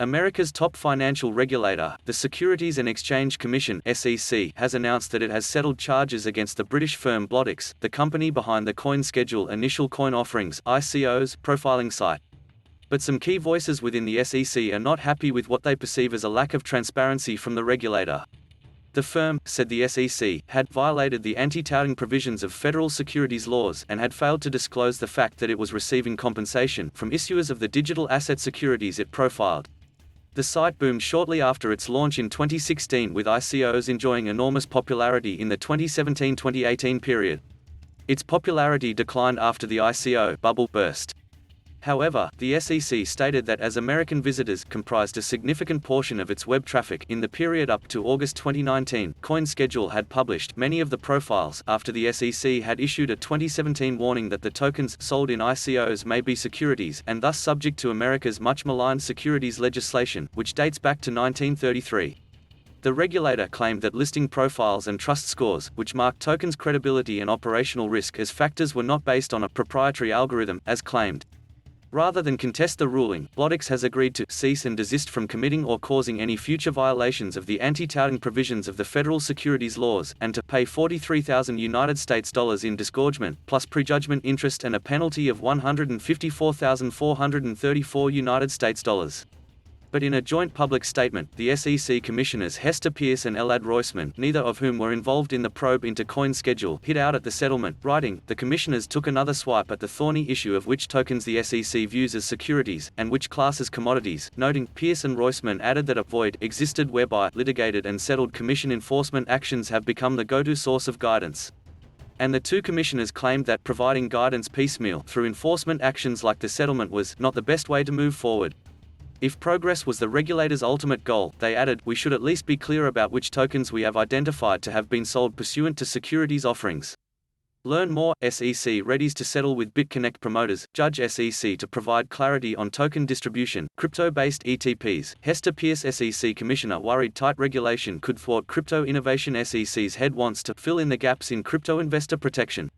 America's top financial regulator, the Securities and Exchange Commission (SEC), has announced that it has settled charges against the British firm Blotics, the company behind the Coinschedule initial coin offerings (ICOs) profiling site. But some key voices within the SEC are not happy with what they perceive as a lack of transparency from the regulator. The firm, said the SEC, had violated the anti-touting provisions of federal securities laws and had failed to disclose the fact that it was receiving compensation from issuers of the digital asset securities it profiled. The site boomed shortly after its launch in 2016, with ICOs enjoying enormous popularity in the 2017-2018 period. Its popularity declined after the ICO bubble burst. However, the SEC stated that as American visitors comprised a significant portion of its web traffic in the period up to August 2019, Coinschedule had published many of the profiles after the SEC had issued a 2017 warning that the tokens sold in ICOs may be securities and thus subject to America's much-maligned securities legislation, which dates back to 1933. The regulator claimed that listing profiles and trust scores, which mark tokens' credibility and operational risk as factors, were not based on a proprietary algorithm, as claimed. Rather than contest the ruling, Blotics has agreed to cease and desist from committing or causing any future violations of the anti-touting provisions of the federal securities laws, and to pay $43,000 in disgorgement, plus prejudgment interest and a penalty of $154,434. But in a joint public statement, the SEC commissioners Hester, Peirce and Elad Roisman, neither of whom were involved in the probe into Coinschedule, hit out at the settlement, writing, "The commissioners took another swipe at the thorny issue of which tokens the SEC views as securities, and which class as commodities," noting, Peirce and Roisman added that a void existed whereby litigated and settled commission enforcement actions have become the go-to source of guidance. And the two commissioners claimed that providing guidance piecemeal through enforcement actions like the settlement was not the best way to move forward. If progress was the regulator's ultimate goal, they added, "we should at least be clear about which tokens we have identified to have been sold pursuant to securities offerings." Learn more. SEC Readies to settle with BitConnect Promoters, judge SEC to provide clarity on token distribution, crypto-based ETPs. Hester, Peirce SEC Commissioner worried tight regulation could thwart crypto innovation. SEC's head wants to fill in the gaps in crypto investor protection.